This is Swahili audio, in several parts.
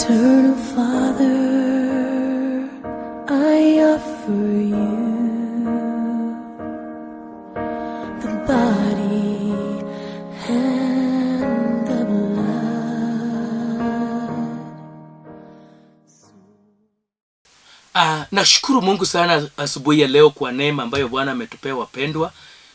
Eternal Father, I offer you the body and the blood. Nashukuru Mungu sana asubuhi ya leo kwa neema ambayo Bwana ametupea wapendwa.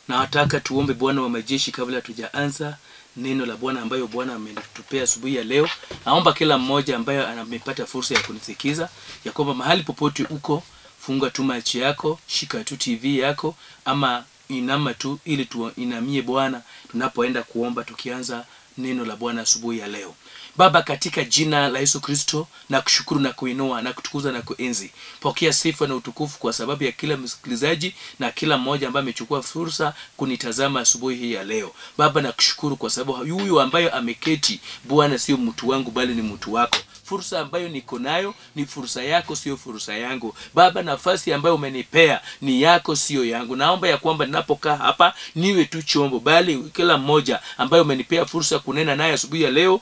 Na wataka tuombe Bwana wa majeshi kabla tujaanza neno la Bwana ambayo Bwana ametupea asubuhi ya leo. Naomba kila mmoja ambaye amepata fursa ya kunisikiza ya kwamba mahali popote uko, funga tu macho yako, shika tu TV yako ama inama tu ili tuinamie Bwana tunapoenda kuomba tukianza neno la Bwana asubuhi ya leo. Baba, katika jina la Yesu Kristo na kushukuru na kuinua na kutukuza na kuenzi. Pokea sifa na utukufu kwa sababu ya kila msikilizaji na kila mmoja ambaye amechukua fursa kunitazama asubuhi hii ya leo. Baba, na kushukuru kwa sababu huyu ambaye ameketi Bwana sio mtu wangu bali ni mtu wako. Fursa ambayo niko nayo ni fursa yako, sio fursa yangu. Baba, nafasi ambayo umenipea ni yako, sio yangu. Naomba ya kwamba ninapokaa hapa niwe tu chombo, bali kila mmoja ambaye umenipea fursa kunena naye asubuhi ya leo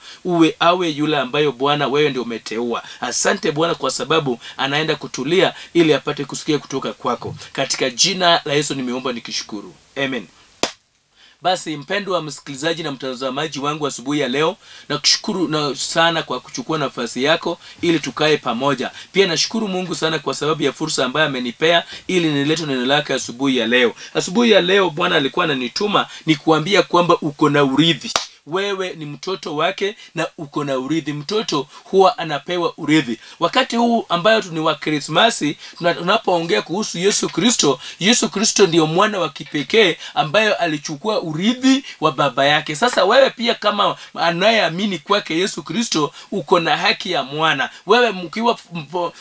awe yule ambayo Bwana wewe ndio umeteua. Asante Bwana kwa sababu anaenda kutulia ili apate kusikia kutoka kwako. Katika jina la Yesu nimeomba nikishukuru. Amen. Basi mpendwa msikilizaji na mtazamaji wangu asubuhi ya leo, na kushukuru sana kwa kuchukua nafasi yako ili tukae pamoja. Pia nashukuru Mungu sana kwa sababu ya fursa ambayo amenipea ili nilete neno lake asubuhi ya leo. Asubuhi ya leo Bwana alikuwa ananituma nikuambia kwamba uko na urithi. Wewe ni mtoto wake na uko na urithi. Mtoto huwa anapewa urithi. Wakati huu ambayo ni wa Krismasi, tunapoongea kuhusu Yesu Kristo, Yesu Kristo ndio mwana wa kipekee ambaye alichukua urithi wa baba yake. Sasa wewe pia kama anayeamini kwake Yesu Kristo, uko na haki ya mwana. Wewe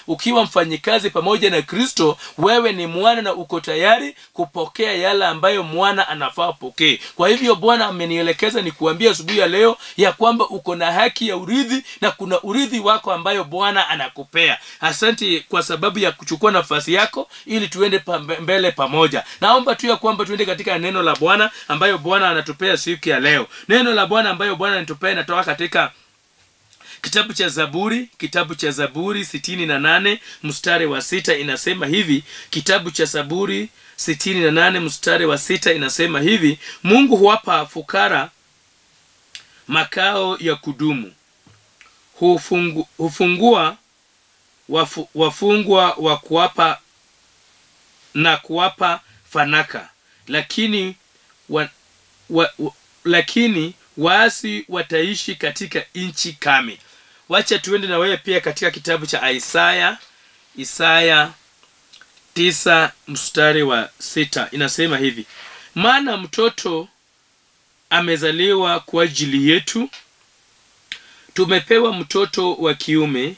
ukiwa mfanyikazi pamoja na Kristo, wewe ni mwana na uko tayari kupokea yale ambayo mwana anafaa pokee. Kwa hivyo Bwana amenielekeza nikuambia asubuhi ya leo ya kwamba uko na haki ya urithi na kuna urithi wako ambayo Bwana anakupea. Asante kwa sababu ya kuchukua nafasi yako ili tuende mbele pamoja. Naomba tu ya kwamba tuende katika neno la Bwana ambayo Bwana anatupea siku ya leo. Neno la Bwana ambayo Bwana anatupea inatoka katika kitabu cha Zaburi 68 mstari wa 6 inasema hivi. Kitabu cha Zaburi 68 mstari wa 6 inasema hivi: Mungu huwapa fukara makao ya kudumu, hufungua wafungwa wa kuwapa na kuwapa fanaka, lakini waasi wataishi katika nchi kame. Wacha tuende na wewe pia katika kitabu cha Isaya 9 mstari wa 6 inasema hivi: maana mtoto amezaliwa kwa ajili yetu, tumepewa mtoto wa kiume,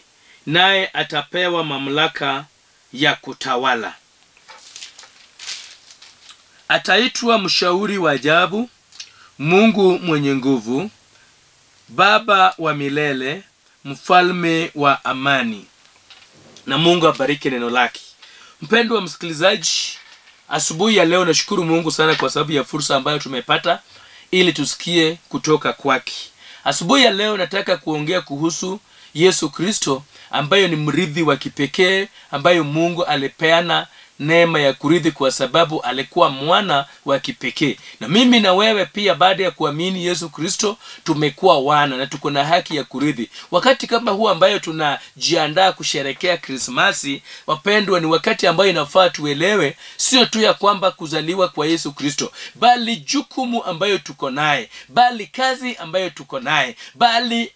naye atapewa mamlaka ya kutawala. Ataitwa Mshauri wa Ajabu, Mungu mwenye nguvu, Baba wa milele, Mfalme wa amani. Na Mungu abariki neno lake. Mpendwa msikilizaji, asubuhi ya leo nashukuru Mungu sana kwa sababu ya fursa ambayo tumepata ili tusikie kutoka kwake. Asubuhi ya leo nataka kuongea kuhusu Yesu Kristo ambayo ni mrithi wa kipekee ambayo Mungu alipeana neema ya kurithi kwa sababu alikuwa mwana wa kipekee. Na mimi na wewe pia baada ya kuamini Yesu Kristo tumekuwa wana na tuko na haki ya kurithi. Wakati kama huu ambayo tunajiandaa kusherehekea Krismasi, wapendwa, ni wakati ambayo inafaa tuelewe sio tu ya kwamba kuzaliwa kwa Yesu Kristo, bali jukumu ambayo tuko naye, bali kazi ambayo tuko naye, bali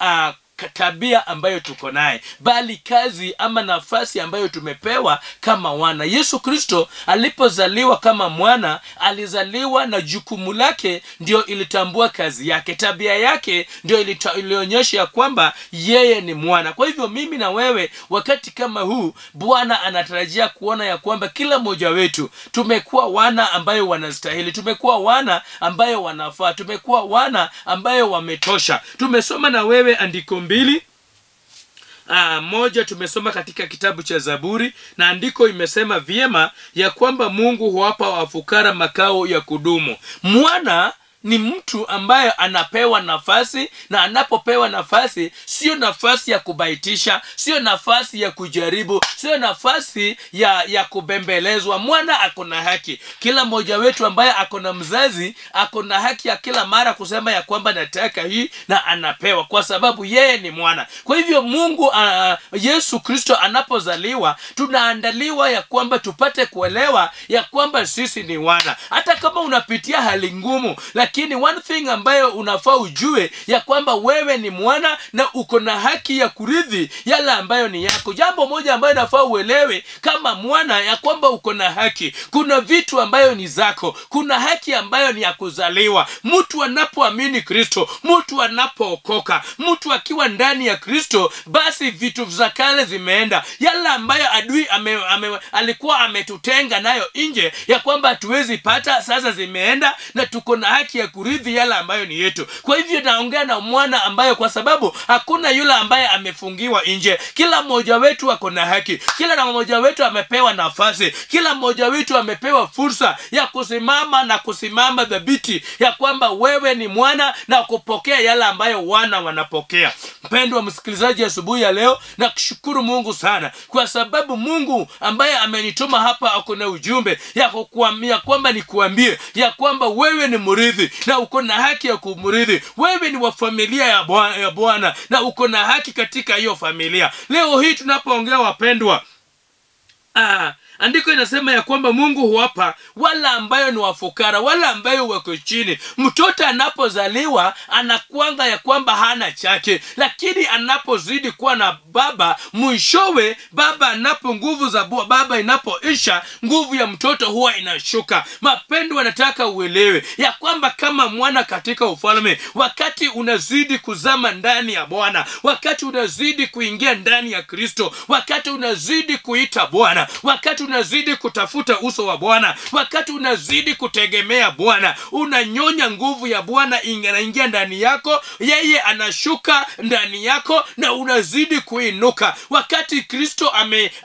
tabia ambayo tuko naye, bali kazi ama nafasi ambayo tumepewa kama wana. Yesu Kristo alipozaliwa kama mwana, alizaliwa na jukumu lake ndio ilitambua kazi yake. Tabia yake ndio ilionyesha kwamba yeye ni mwana. Kwa hivyo mimi na wewe wakati kama huu, Bwana anatarajia kuona ya kwamba kila mmoja wetu tumekuwa wana ambayo wanastahili, tumekuwa wana ambayo wanafaa, tumekuwa wana ambayo wametosha. Tumesoma na wewe andiko mbili. Moja tumesoma katika kitabu cha Zaburi, na andiko imesema vyema ya kwamba Mungu huwapa wafukara makao ya kudumu. Mwana ni mtu ambaye anapewa nafasi, na anapopewa nafasi sio nafasi ya kubaitisha, sio nafasi ya kujaribu, sio nafasi ya kubembelezwa. Mwana akona haki. Kila mmoja wetu ambaye akona mzazi akona haki ya kila mara kusema ya kwamba nataka hii, na anapewa kwa sababu yeye ni mwana. Kwa hivyo Mungu Yesu Kristo anapozaliwa, tunaandaliwa ya kwamba tupate kuelewa ya kwamba sisi ni wana. Hata kama unapitia hali ngumu, lakini one thing ambayo unafaa ujue ya kwamba wewe ni mwana na uko na haki ya kurithi yale ambayo ni yako. Jambo moja ambayo nafaa uelewe kama mwana ya kwamba uko na haki. Kuna vitu ambayo ni zako. Kuna haki ambayo ni ya kuzaliwa. Mtu anapoamini Kristo, mtu anapookoka, mtu akiwa ndani ya Kristo, basi vitu za kale zimeenda. Yale ambayo adui alikuwa ametutenga nayo nje ya kwamba hatuwezi pata, sasa zimeenda, na tuko na haki ya kurithi yale ambayo ni yetu. Kwa hivyo naongea na mwana ambayo, kwa sababu hakuna yule ambaye amefungiwa nje. Kila mmoja wetu ako na haki. Kila mmoja wetu amepewa nafasi. Kila mmoja wetu amepewa fursa ya kusimama na kusimama dhabiti ya kwamba wewe ni mwana na kupokea yale ambayo wana wanapokea. Mpendwa msikilizaji, asubuhi ya leo na kushukuru Mungu sana kwa sababu Mungu ambaye amenituma hapa ako na ujumbe ya kukuambia kwamba nikuambie ya kwamba wewe ni mrithi na uko na haki ya kumrithi. Wewe ni wa familia ya Bwana na uko na haki katika hiyo familia. Leo hii tunapoongea wapendwa, andiko inasema ya kwamba Mungu huwapa wala ambayo ni wafukara, wala ambayo wako chini. Mtoto anapozaliwa anakuanga ya kwamba hana chake, lakini anapozidi kuwa na baba, mwishowe baba nguvu za baba inapoisha, nguvu ya mtoto huwa inashuka. Mapendo, nataka uelewe ya kwamba kama mwana katika ufalme, wakati unazidi kuzama ndani ya Bwana, wakati unazidi kuingia ndani ya Kristo, wakati unazidi kuita Bwana, wakati unazidi kutafuta uso wa Bwana, wakati unazidi kutegemea Bwana, unanyonya nguvu ya Bwana inaingia ndani yako, yeye anashuka ndani yako na unazidi kuinuka. Wakati Kristo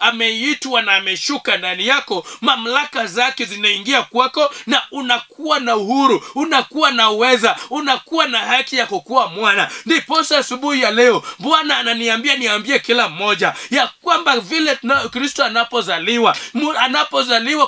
ameitwa na ameshuka ndani yako, mamlaka zake zinaingia kwako na unakuwa na uhuru, unakuwa na uweza, unakuwa na haki ya kukuwa mwana. Ndipo asubuhi ya leo Bwana ananiambia niambie kila mmoja ya kwamba vile Kristo anapozaliwa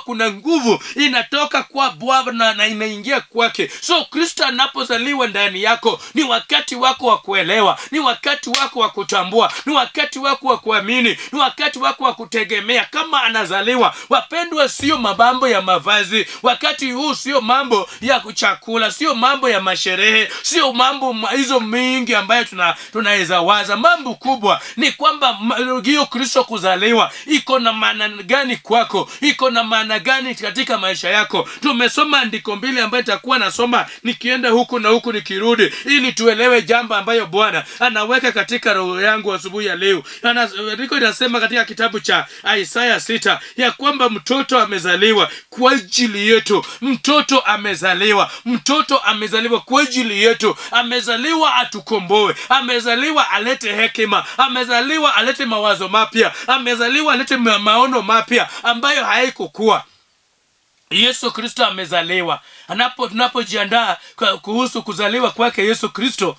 kuna nguvu inatoka kwa Bwana na inaingia kwake. So Kristo anapozaliwa ndani yako, ni wakati wako wa kuelewa, ni wakati wako wa kutambua, ni wakati wako wa kuamini, ni wakati wako wa kutegemea. Kama anazaliwa, wapendwa, sio mambo ya mavazi. Wakati huu sio mambo ya chakula, sio mambo ya masherehe, sio mambo hizo mingi ambayo tunaweza waza. Mambo kubwa ni kwamba hiyo Kristo kuzaliwa iko na maana gani kwako, iko na maana gani katika maisha yako. Tumesoma andiko mbili ambayo nitakuwa nasoma nikienda huku na huku nikirudi, ili tuelewe jambo ambayo Bwana anaweka katika roho yangu asubuhi ya leo. Andiko inasema katika kitabu cha Isaya 6 ya kwamba mtoto amezaliwa kwa ajili yetu. Mtoto amezaliwa kwa ajili yetu. Amezaliwa atukomboe, amezaliwa alete hekima, amezaliwa alete mawazo mapya, amezaliwa alete maono mapya ambayo haikukuwa. Yesu Kristo amezaliwa. Tunapojiandaa kuhusu kuzaliwa kwake Yesu Kristo,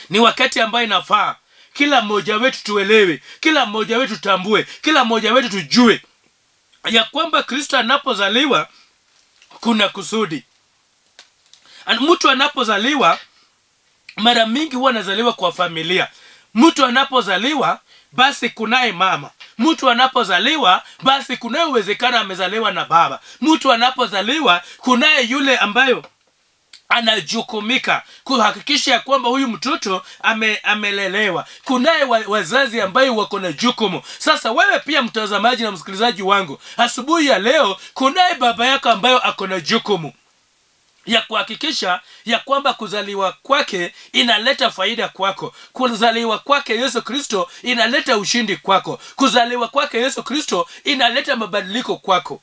ni wakati ambayo inafaa kila mmoja wetu tuelewe, kila mmoja wetu tambue, kila mmoja wetu tujue ya kwamba Kristo anapozaliwa kuna kusudi. Mtu anapozaliwa mara mingi huwa anazaliwa kwa familia. Mtu anapozaliwa basi kunaye mama. Mtu anapozaliwa basi kunaye uwezekano amezaliwa na baba. Mtu anapozaliwa kunaye yule ambayo anajukumika kuhakikisha ya kwamba huyu mtoto amelelewa. Kunaye wazazi ambayo wako na jukumu. Sasa wewe pia mtazamaji na msikilizaji wangu, asubuhi ya leo kunaye baba yako ambayo ako na jukumu ya kuhakikisha ya kwamba kuzaliwa kwake inaleta faida kwako. Kuzaliwa kwake Yesu Kristo inaleta ushindi kwako. Kuzaliwa kwake Yesu Kristo inaleta mabadiliko kwako.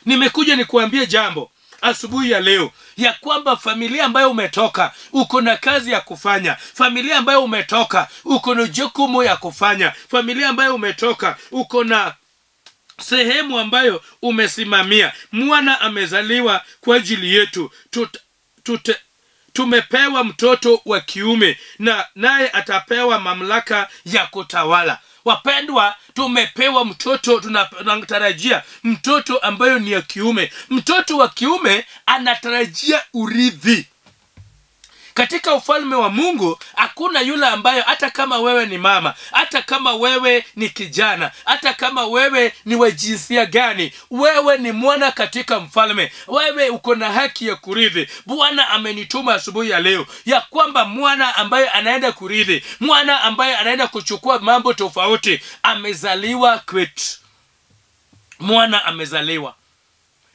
Nimekuja nikuambie jambo asubuhi ya leo ya kwamba familia ambayo umetoka uko na kazi ya kufanya. Familia ambayo umetoka uko na jukumu ya kufanya. Familia ambayo umetoka uko na sehemu ambayo umesimamia. Mwana amezaliwa kwa ajili yetu. Tumepewa mtoto wa kiume, na naye atapewa mamlaka ya kutawala. Wapendwa, tumepewa mtoto, tunatarajia mtoto ambayo ni ya kiume. Mtoto wa kiume anatarajia urithi. Katika ufalme wa Mungu hakuna yule ambayo, hata kama wewe ni mama, hata kama wewe ni kijana, hata kama wewe ni wa jinsia gani, wewe ni mwana katika mfalme. Wewe uko na haki ya kurithi. Bwana amenituma asubuhi ya leo ya kwamba mwana ambaye anaenda kurithi, mwana ambaye anaenda kuchukua mambo tofauti, amezaliwa kwetu. Mwana amezaliwa.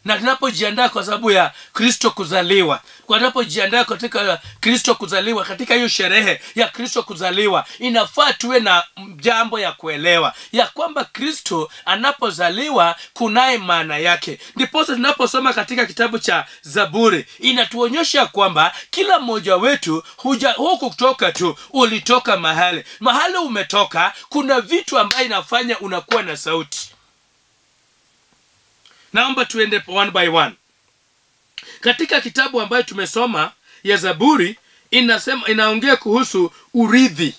Na tunapojiandaa kwa sababu ya Kristo kuzaliwa, tunapojiandaa katika Kristo kuzaliwa, katika hiyo sherehe ya Kristo kuzaliwa, inafaa tuwe na jambo ya kuelewa ya kwamba Kristo anapozaliwa kunaye maana yake. Ndipo tunaposoma katika kitabu cha Zaburi, inatuonyesha kwamba kila mmoja wetu huku kutoka tu, ulitoka mahali umetoka, kuna vitu ambayo inafanya unakuwa na sauti. Naomba tuende one by one. Katika kitabu ambayo tumesoma ya Zaburi, inaongea kuhusu urithi.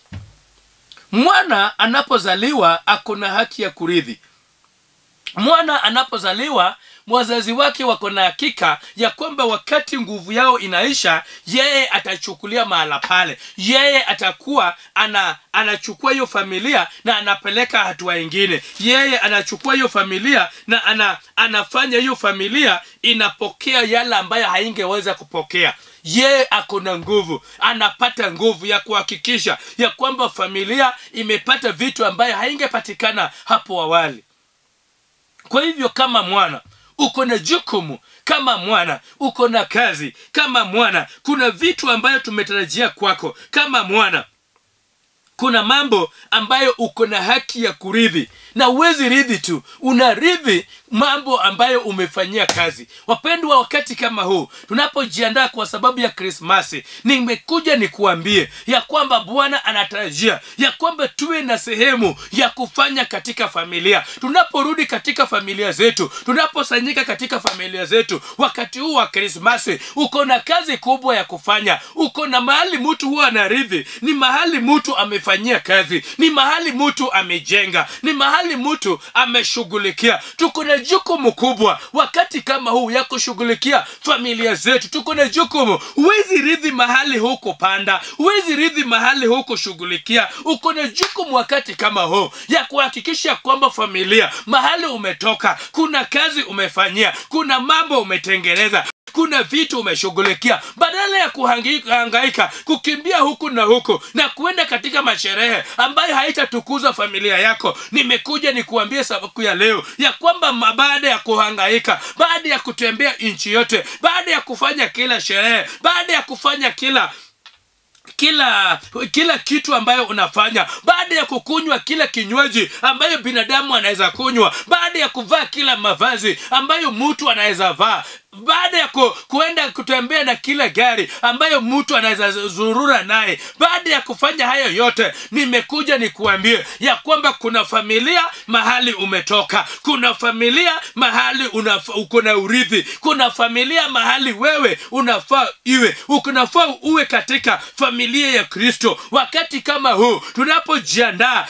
Mwana anapozaliwa akona haki ya kurithi. Mwana anapozaliwa, wazazi wake wako na hakika ya kwamba wakati nguvu yao inaisha, yeye atachukulia mahala pale. Yeye atakuwa anachukua hiyo familia na anapeleka hatua nyingine. Yeye anachukua hiyo familia na anafanya hiyo familia inapokea yale ambayo haingeweza kupokea. Yeye akona nguvu, anapata nguvu ya kuhakikisha ya kwamba familia imepata vitu ambayo haingepatikana hapo awali. Kwa hivyo kama mwana, uko na jukumu. Kama mwana, uko na kazi. Kama mwana, kuna vitu ambayo tumetarajia kwako. Kama mwana, kuna mambo ambayo uko na haki ya kurithi. Na uwezi rithi tu, unarithi mambo ambayo umefanyia kazi. Wapendwa, wakati kama huu tunapojiandaa kwa sababu ya Krismasi, nimekuja nikuambie ya kwamba Bwana anatarajia ya kwamba tuwe na sehemu ya kufanya katika familia. Tunaporudi katika familia zetu, tunaposanyika katika familia zetu, wakati huu wa Krismasi, uko na kazi kubwa ya kufanya. Uko na mahali mtu huwa anarithi, ni mahali mtu amefanyia kazi, ni mahali mtu amejenga, ni mahali mtu ameshughulikia. Tuko na jukumu kubwa wakati kama huu ya kushughulikia familia zetu. Tuko na jukumu. Huwezi rithi mahali huko panda, huwezi rithi mahali huko shughulikia. Uko na jukumu wakati kama huu ya kuhakikisha kwamba familia mahali umetoka, kuna kazi umefanyia, kuna mambo umetengeneza, kuna vitu umeshughulikia. Badala ya kuhangaika kukimbia huku na huku na kuenda katika masherehe ambayo haitatukuza familia yako, nimekuja nikuambie sababu ya leo ya kwamba baada ya kuhangaika, baada ya kutembea nchi yote, baada ya kufanya kila sherehe, baada ya kufanya kila kitu ambayo unafanya, baada ya kukunywa kila kinywaji ambayo binadamu anaweza kunywa, baada ya kuvaa kila mavazi ambayo mtu anaweza vaa, baada ya kuenda kutembea na kila gari ambayo mtu anaweza zurura naye, baada ya kufanya hayo yote, nimekuja nikuambie ya kwamba kuna familia mahali umetoka, kuna familia mahali uko na urithi, kuna familia mahali wewe unafaa uwe katika familia ya Kristo. Wakati kama huu tunapojiandaa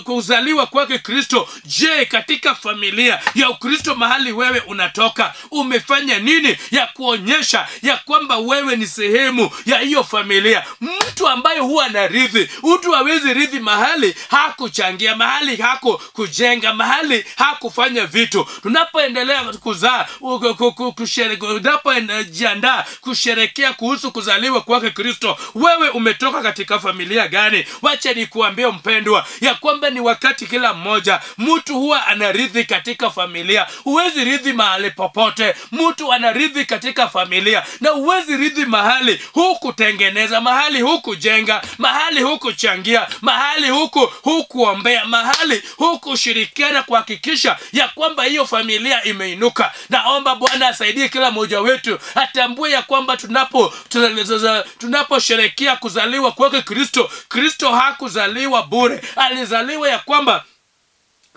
kuzaliwa kwake Kristo, je, katika familia ya Ukristo mahali wewe unatoka, umefanya nini ya kuonyesha ya kwamba wewe ni sehemu ya hiyo familia? Mtu ambaye huwa na rithi, mtu hawezi rithi mahali hakuchangia, mahali hakujenga, mahali hakufanya vitu. Tunapoendelea kuzaa, tunapojiandaa kusherekea kuhusu kuzaliwa kwake Kristo, wewe umetoka katika familia gani? Wacha nikuambie mpendwa ya kwamba ni wakati kila mmoja mtu huwa anarithi katika familia. Huwezi rithi mahali popote. Mtu anarithi katika familia, na uwezi rithi mahali hukutengeneza, mahali hukujenga, mahali hukuchangia, mahali hukuombea, mahali hukushirikiana kuhakikisha ya kwamba hiyo familia imeinuka. Naomba Bwana asaidie kila mmoja wetu atambue ya kwamba tunaposherehekea kuzaliwa kwake Kristo, Kristo hakuzaliwa bure. Alizaliwa ya kwamba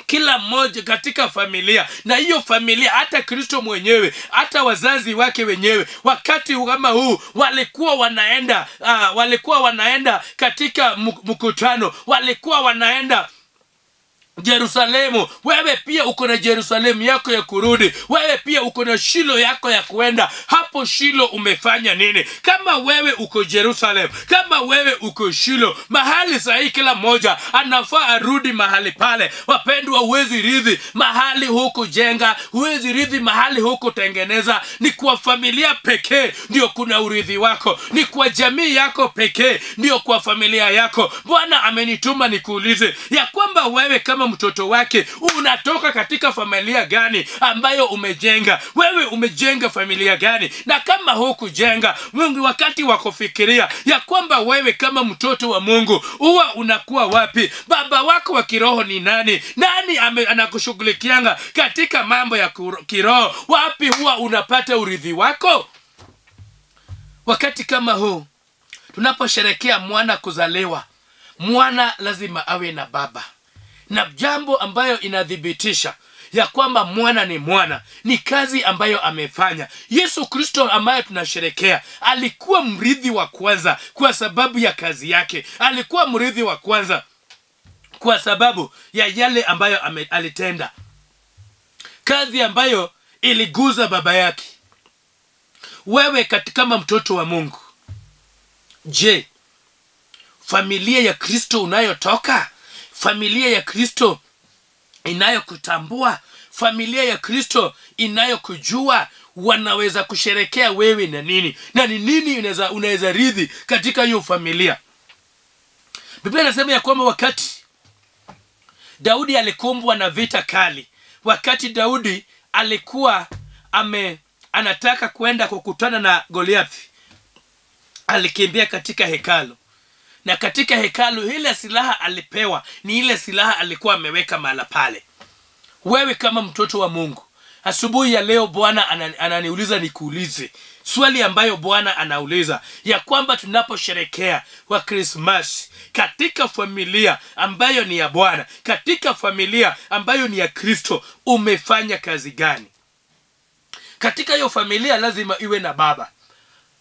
kila mmoja katika familia, na hiyo familia hata Kristo mwenyewe, hata wazazi wake wenyewe, wakati kama huu walikuwa wanaenda katika mkutano, walikuwa wanaenda Yerusalemu. Wewe pia uko na Yerusalemu yako ya kurudi. Wewe pia uko na Shilo yako ya kuenda. Hapo Shilo umefanya nini? Kama wewe uko Yerusalemu, kama wewe uko Shilo, mahali sahihi kila mmoja anafaa arudi mahali pale. Wapendwa, huwezi rithi mahali huko jenga, huwezi rithi mahali huko tengeneza. Ni kwa familia pekee ndio kuna urithi wako. Ni kwa jamii yako pekee ndio kwa familia yako. Bwana amenituma nikuulize ya kwamba wewe kama mtoto wake unatoka katika familia gani ambayo umejenga? Wewe umejenga familia gani? Na kama hukujenga, Mungu wakati wakufikiria ya kwamba wewe kama mtoto wa Mungu huwa unakuwa wapi? Baba wako wa kiroho ni nani? Nani anakushughulikianga katika mambo ya kiroho? Wapi huwa unapata urithi wako? Wakati kama huu tunaposherekea mwana kuzaliwa, mwana lazima awe na baba. Na jambo ambayo inadhibitisha ya kwamba mwana ni mwana ni kazi ambayo amefanya. Yesu Kristo ambaye tunasherekea alikuwa mrithi wa kwanza kwa sababu ya kazi yake. Alikuwa mrithi wa kwanza kwa sababu ya yale ambayo alitenda, kazi ambayo iliguza baba yake. Wewe kama mtoto wa Mungu, je, familia ya Kristo unayotoka, familia ya Kristo inayokutambua, familia ya Kristo inayokujua, wanaweza kusherekea wewe na nini? Na ni nini unaweza rithi katika hiyo familia? Biblia inasema ya kwamba wakati Daudi alikumbwa na vita kali, wakati Daudi alikuwa anataka kwenda kukutana na Goliathi, alikimbia katika hekalu. Na katika hekalu ile silaha alipewa ni ile silaha alikuwa ameweka mahala pale. Wewe kama mtoto wa Mungu, asubuhi ya leo Bwana ananiuliza nikuulize swali ambayo Bwana anauliza ya kwamba tunaposherekea wa Krismasi katika familia ambayo ni ya Bwana, katika familia ambayo ni ya Kristo, umefanya kazi gani? Katika hiyo familia lazima iwe na baba.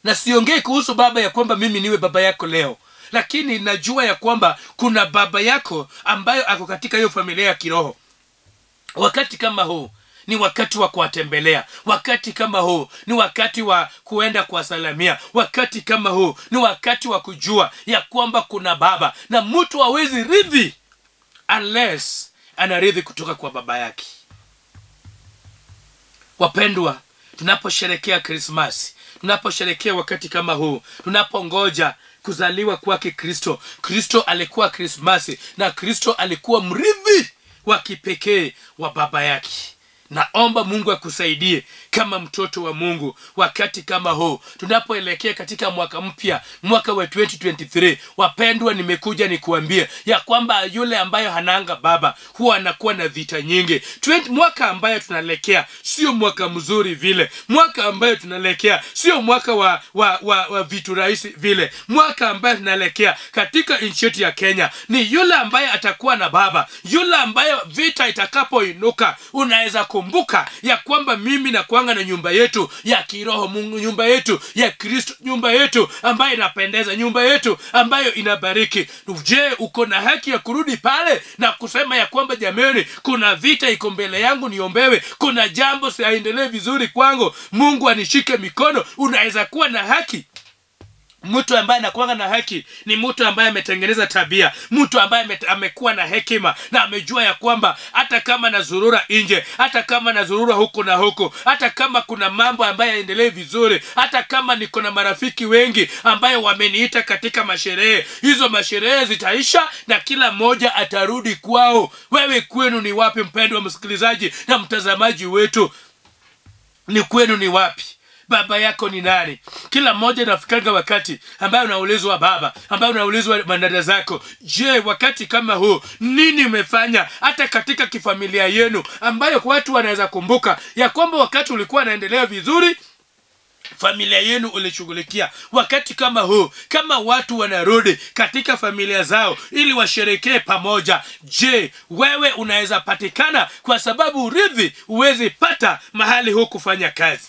Na siongei kuhusu baba ya kwamba mimi niwe baba yako leo, lakini najua ya kwamba kuna baba yako ambayo ako katika hiyo familia ya kiroho. Wakati kama huu ni wakati wa kuwatembelea. Wakati kama huu ni wakati wa kuenda kuwasalamia. Wakati kama huu ni wakati wa kujua ya kwamba kuna baba, na mtu hawezi rithi unless anarithi kutoka kwa baba yake. Wapendwa, tunaposherekea Krismasi, tunaposherekea wakati kama huu, tunapongoja kuzaliwa kwake Kristo. Kristo alikuwa Krismasi, na Kristo alikuwa mrithi wa kipekee wa baba yake. Naomba Mungu akusaidie kama mtoto wa Mungu wakati kama huu tunapoelekea katika mwaka mpya, mwaka wa 2023. Wapendwa, nimekuja nikuambie ya kwamba yule ambaye hananga baba huwa anakuwa na vita nyingi. Mwaka ambayo tunaelekea sio mwaka mzuri vile. Mwaka ambayo tunaelekea sio mwaka wa vitu rahisi vile. Mwaka ambayo tunaelekea katika nchi yetu ya Kenya ni yule ambaye atakuwa na baba, yule ambaye vita itakapoinuka unaweza kumbuka ya kwamba mimi na kuanga na nyumba yetu ya kiroho, Mungu, nyumba yetu ya Kristo, nyumba yetu ambayo inapendeza, nyumba yetu ambayo inabariki. Je, uko na haki ya kurudi pale na kusema ya kwamba jamani, kuna vita iko mbele yangu niombewe, kuna jambo siendelee vizuri kwangu, Mungu anishike mikono? Unaweza kuwa na haki. Mtu ambaye anakuwa na haki ni mtu ambaye ametengeneza tabia, mtu ambaye amekuwa na hekima na amejua ya kwamba hata kama nazurura nje, hata kama nazurura huko na huko, hata kama kuna mambo ambayo yaendelee vizuri, hata kama niko na marafiki wengi ambayo wameniita katika masherehe, hizo masherehe zitaisha na kila mmoja atarudi kwao. Wewe kwenu ni wapi, mpendwa msikilizaji na mtazamaji wetu? Ni kwenu ni wapi? Baba yako ni nani? Kila mmoja anafikanga wakati ambaye unaulizwa baba, ambaye unaulizwa mandada zako. Je, wakati kama huu nini umefanya hata katika kifamilia yenu ambayo watu wanaweza kumbuka ya kwamba wakati ulikuwa unaendelea vizuri, familia yenu ulishughulikia. Wakati kama huu, kama watu wanarudi katika familia zao ili washerekee pamoja, je, wewe unaweza patikana? Kwa sababu urithi uwezi pata mahali huu kufanya kazi.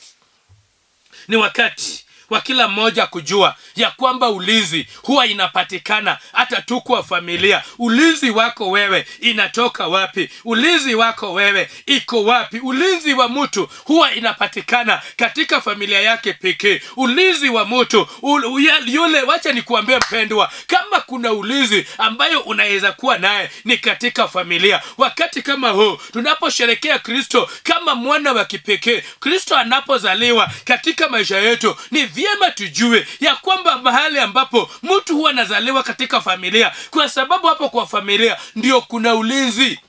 Ni wakati wa kila mmoja kujua ya kwamba ulinzi huwa inapatikana hata tu kwa familia. Ulinzi wako wewe inatoka wapi? Ulinzi wako wewe iko wapi? Ulinzi wa mtu huwa inapatikana katika familia yake pekee. Ulinzi wa mtu yule, wacha nikuambie mpendwa, kama kuna ulinzi ambayo unaweza kuwa naye ni katika familia. Wakati kama huu tunaposherekea Kristo kama mwana wa kipekee, Kristo anapozaliwa katika maisha yetu, ni vyema tujue ya kwamba mahali ambapo mtu huwa anazaliwa katika familia, kwa sababu hapo kwa familia ndio kuna ulinzi.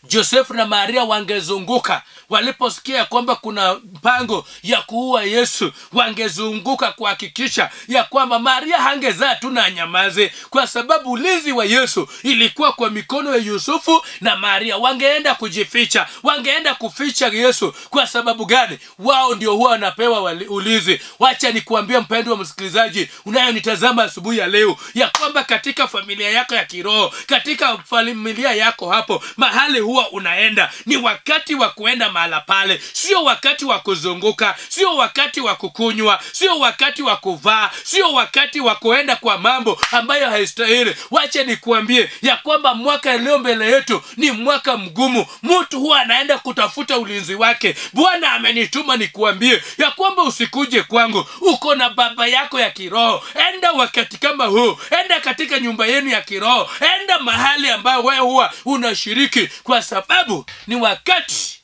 Josefu na Maria wangezunguka waliposikia kwamba kuna mpango ya kuua Yesu, wangezunguka kuhakikisha ya kwamba Maria hangezaa tu na nyamaze, kwa sababu ulinzi wa Yesu ilikuwa kwa mikono ya Yusufu na Maria. Wangeenda kujificha, wangeenda kuficha Yesu. Kwa sababu gani? Wao ndio huwa wanapewa ulinzi. Wacha nikuambie mpendwa msikilizaji unayonitazama asubuhi ya leo, ya kwamba katika familia yako ya kiroho, katika familia yako hapo mahali huwa unaenda, ni wakati wa kuenda mahala pale. Sio wakati wa kuzunguka, sio wakati wa kukunywa, sio wakati wa kuvaa, sio wakati wa kuenda kwa mambo ambayo haistahili. Wacha nikuambie ya kwamba mwaka leo mbele yetu ni mwaka mgumu. Mtu huwa anaenda kutafuta ulinzi wake. Bwana amenituma nikuambie ya kwamba usikuje kwangu, uko na baba yako ya kiroho. Enda wakati kama huu, enda katika nyumba yenu ya kiroho, enda mahali ambayo wewe huwa unashiriki, kwa sababu ni wakati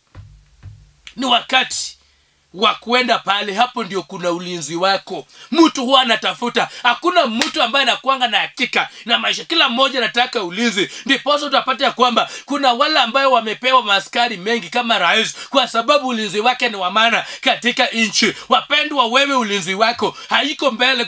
wa kuenda pale. Hapo ndio kuna ulinzi wako. Mtu huwa anatafuta. Hakuna mtu ambaye anakuanga na hakika na maisha. Kila mmoja anataka ulinzi. Ndipo utapata ya kwamba kuna wale ambao wamepewa maaskari mengi kama rais, kwa sababu ulinzi wake ni wa maana katika nchi. Wapendwa, wewe ulinzi wako haiko mbele,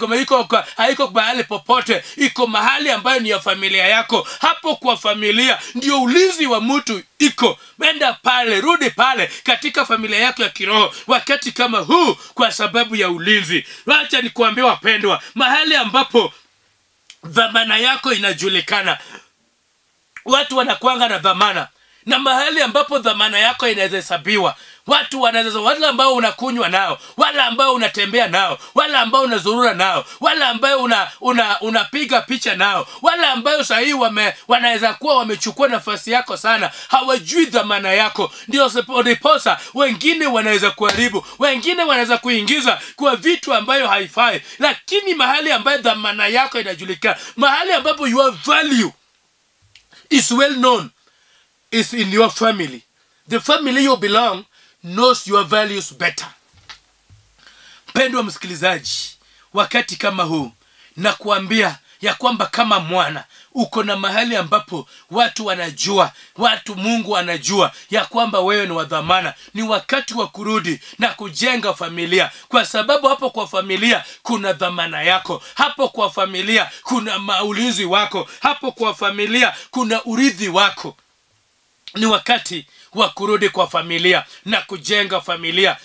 haiko mahali popote. Iko mahali ambayo ni ya familia yako. Hapo kwa familia ndio ulinzi wa mtu iko. Menda pale, rudi pale katika familia yako ya kiroho wakati kama huu, kwa sababu ya ulinzi. Wacha nikuambie wapendwa, mahali ambapo dhamana yako inajulikana, watu wanakuanga na dhamana, na mahali ambapo dhamana yako inahesabiwa, watu wanaweza, wale ambao unakunywa nao, wale ambao unatembea nao, wale ambao unazurura nao, wale ambao unapiga picha nao, wale ambao sahihi wanaweza kuwa wamechukua nafasi yako sana, hawajui dhamana yako. Ndio riposa wengine wanaweza kuharibu, wengine wanaweza kuingiza kwa vitu ambayo haifai. Lakini mahali ambayo dhamana yako inajulikana, mahali ambapo your value is well known, is in your family. The family you belong knows your values better. Mpendwa msikilizaji, wakati kama huu na kuambia ya kwamba kama mwana uko na mahali ambapo watu wanajua, Mungu anajua ya kwamba wewe ni wa dhamana. Ni wakati wa kurudi na kujenga familia, kwa sababu hapo kwa familia kuna dhamana yako. Hapo kwa familia kuna maulinzi wako. Hapo kwa familia kuna urithi wako. Ni wakati wa kurudi kwa familia na kujenga familia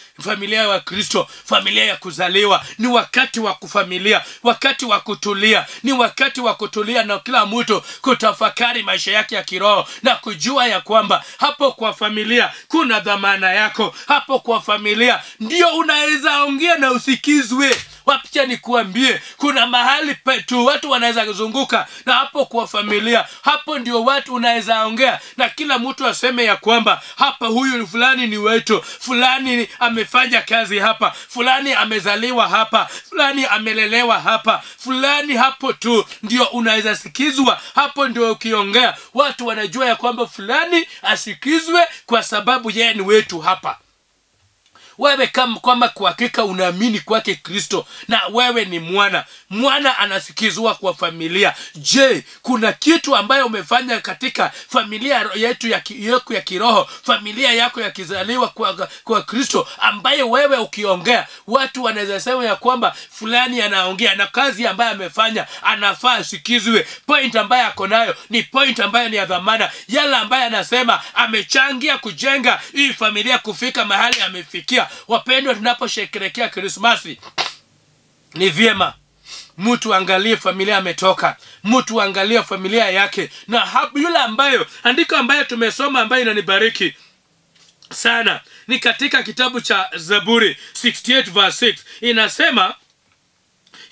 ya Kristo, familia ya kuzaliwa. Ni wakati wa kufamilia, wakati wa kutulia. Ni wakati wa kutulia na kila mtu kutafakari maisha yake ya kiroho na kujua ya kwamba hapo kwa familia kuna dhamana yako. Hapo kwa familia ndio unaweza ongea na usikizwe. Wacha nikuambie, kuna mahali petu watu wanaweza kuzunguka, na hapo kwa familia, hapo ndio watu unaweza ongea na kila mtu aseme ya kwamba hapa huyu fulani ni wetu, fulani amefanya kazi hapa, fulani amezaliwa hapa, fulani amelelewa hapa, fulani. Hapo tu ndio unaweza sikizwa. Hapo ndio ukiongea watu wanajua ya kwamba fulani asikizwe kwa sababu yeye ni wetu hapa. Wewe kama kwamba kwa hakika unaamini kwake Kristo na wewe ni mwana anasikizwa kwa familia. Je, kuna kitu ambayo umefanya katika familia yetu ya kiroho, familia yako ya kizaliwa kwa Kristo, ambayo wewe ukiongea watu wanaweza sema ya kwamba fulani anaongea na kazi ambayo amefanya anafaa asikizwe? Point ambayo ako nayo ni point ambayo ni ya dhamana. Yala ambayo anasema amechangia kujenga hii familia kufika mahali amefikia, kubarika. Wapendwa, tunaposherehekea Krismasi, ni vyema mtu angalie familia ametoka, mtu angalie familia yake. Na yule ambayo andiko ambayo tumesoma ambayo inanibariki sana ni katika kitabu cha Zaburi 68 verse 6. Inasema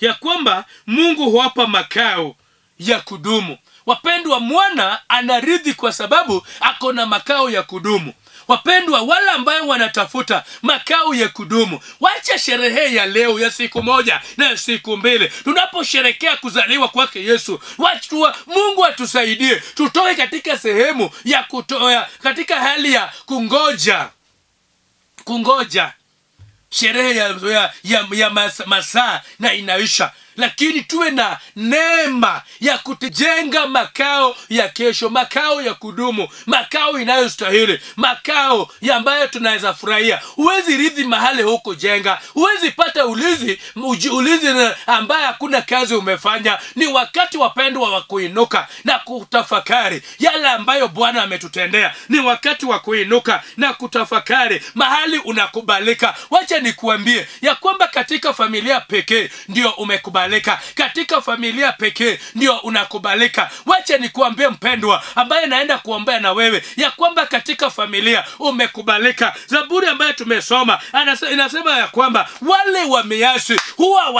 ya kwamba Mungu huwapa makao ya kudumu. Wapendwa, mwana anaridhi kwa sababu ako na makao ya kudumu. Wapendwa, wala ambayo wanatafuta makao ya kudumu, wacha sherehe ya leo ya siku moja na siku mbili. Tunaposherehekea kuzaliwa kwake Yesu, Mungu atusaidie tutoe katika sehemu ya kutoa, katika hali ya kungoja sherehe ya masaa na inaisha, lakini tuwe na neema ya kujenga makao ya kesho, makao ya kudumu, makao inayostahili, makao ambayo tunaweza furahia. Huwezi rithi mahali huko jenga, huwezi pata ulizi ambaye hakuna kazi umefanya. Ni wakati, wapendwa, wa kuinuka na kutafakari yale ambayo Bwana ametutendea. Ni wakati wa kuinuka na kutafakari mahali unakubalika. Wacha nikuambie ya kwamba katika familia pekee ndio umekubalika. Katika familia pekee ndio unakubalika. Wacha nikuambie mpendwa, ambaye naenda kuombea na wewe, ya kwamba katika familia umekubalika. Zaburi ambayo tumesoma inasema ya kwamba wale wameasi huwa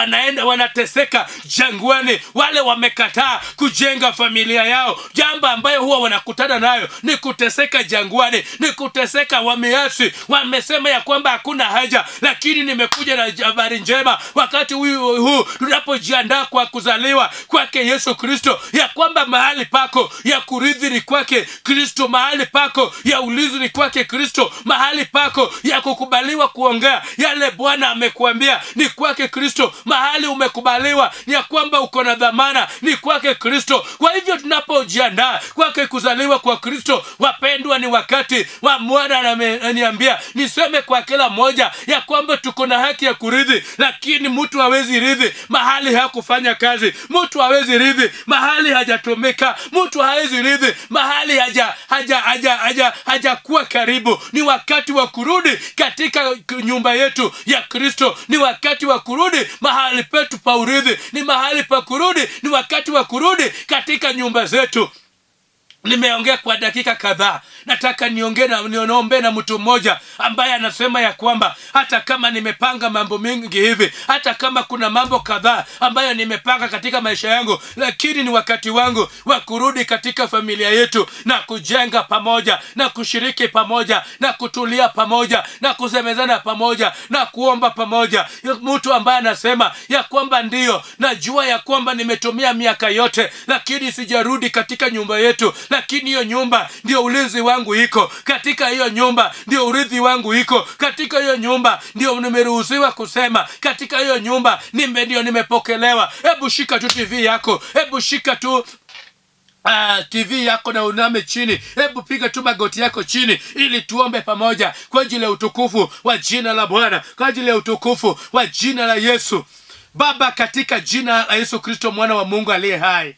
wanateseka jangwani. Wale wamekataa kujenga familia yao, jambo ambayo huwa wanakutana nayo ni kuteseka jangwani, ni kuteseka. Wameasi, wamesema ya kwamba hakuna haja, lakini nimekuja na habari njema wakati huu tunapojiandaa kwa kuzaliwa kwake Yesu Kristo, ya kwamba mahali pako ya kurithi ni kwake Kristo, mahali pako ya ulinzi ni kwake Kristo, mahali pako ya kukubaliwa kuongea yale Bwana amekuambia ni kwake Kristo, mahali umekubaliwa ni ya kwamba uko na dhamana ni kwake Kristo. Kwa hivyo tunapojiandaa kwake kuzaliwa kwa Kristo, wapendwa, ni wakati wa Bwana ananiambia niseme kwa kila mmoja ya kwamba tuko na haki ya kurithi, lakini mtu hawezi rithi mahali hakufanya kazi. Mtu hawezi rithi mahali hajatumika. Mtu hawezi rithi mahali hajakuwa karibu. Ni wakati wa kurudi katika nyumba yetu ya Kristo. Ni wakati wa kurudi mahali petu pa urithi. Ni mahali pa kurudi, ni wakati wa kurudi katika nyumba zetu. Nimeongea kwa dakika kadhaa. Nataka niombe na mtu mmoja ambaye anasema ya kwamba hata kama nimepanga mambo mengi hivi, hata kama kuna mambo kadhaa ambayo nimepanga katika maisha yangu, lakini ni wakati wangu wa kurudi katika familia yetu na kujenga pamoja na kushiriki pamoja na kutulia pamoja na kusemezana pamoja na kuomba pamoja. Mtu ambaye anasema ya kwamba ndio, najua ya kwamba nimetumia miaka yote lakini sijarudi katika nyumba yetu, lakini hiyo nyumba ndio ulinzi wangu iko, katika hiyo nyumba ndio urithi wangu iko, katika hiyo nyumba ndio nimeruhusiwa kusema, katika hiyo nyumba ndio nimepokelewa. Hebu shika tu TV yako, hebu shika tu TV yako na uname chini. Hebu piga tu magoti yako chini ili tuombe pamoja kwa ajili ya utukufu wa jina la Bwana, kwa ajili ya utukufu wa jina la Yesu. Baba, katika jina la Yesu Kristo, mwana wa Mungu aliye hai,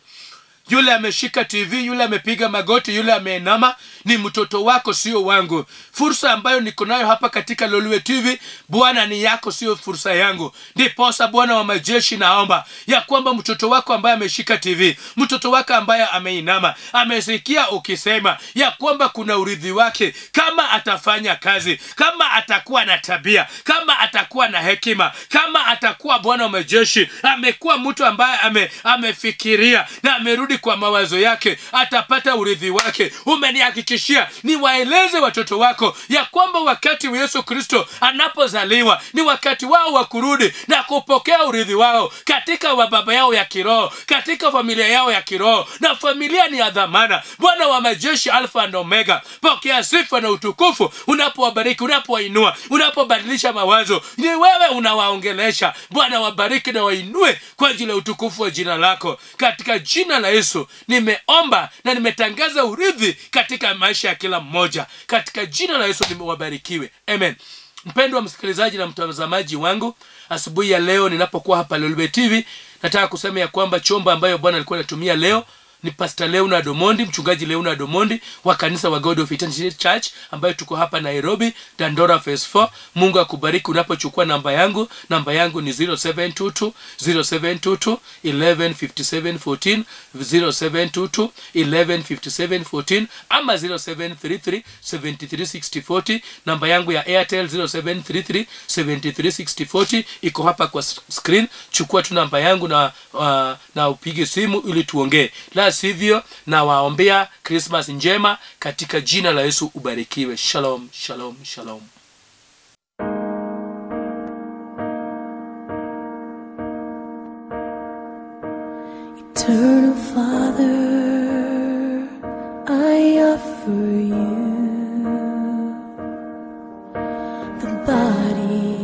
yule ameshika TV, yule amepiga magoti, yule ameinama, ni mtoto wako, sio wangu. Fursa ambayo niko nayo hapa katika Lolwe TV, Bwana, ni yako, sio fursa yangu. Ndiposa Bwana wa majeshi, naomba ya kwamba mtoto wako ambaye ameshika TV, mtoto wako ambaye ameinama, amesikia ukisema ya kwamba kuna urithi wake kama atafanya kazi, kama atakuwa na tabia, kama atakuwa na hekima, kama atakuwa, Bwana wa majeshi, amekuwa mtu ambaye amefikiria na amerudi kwa mawazo yake, atapata urithi wake. Umenihakikishia niwaeleze watoto wako ya kwamba wakati Yesu Kristo anapozaliwa ni wakati wao wa kurudi na kupokea urithi wao katika baba yao ya kiroho, katika familia yao ya kiroho. Na familia ni ya dhamana. Bwana wa majeshi, Alfa na Omega, pokea sifa na utukufu unapowabariki, unapowainua, unapobadilisha mawazo. Ni wewe unawaongelesha. Bwana, wabariki na wainue kwa ajili ya utukufu wa jina lako. Katika jina la Yesu nimeomba na nimetangaza urithi katika maisha ya kila mmoja. Katika jina la Yesu nimewabarikiwe. Amen. Mpendwa msikilizaji na mtazamaji wangu, asubuhi ya leo ninapokuwa hapa Lolwe TV, nataka kusema ya kwamba chombo ambayo Bwana alikuwa anatumia leo ni Pastor Leonard Omondi, mchungaji Leonard Omondi wa kanisa wa God of Eternity Church ambayo tuko hapa Nairobi, Dandora Phase 4. Mungu akubariki unapochukua namba yangu. Namba yangu ni 0722 115714, 0722 115714 ama 0733 736040. Namba yangu ya Airtel 0733 736040 iko hapa kwa screen. Chukua tu namba yangu na upige simu ili tuongee. La sivyo na waombea Christmas njema katika jina la Yesu. Ubarikiwe. Shalom, shalom, shalom. Eternal Father, I offer you the body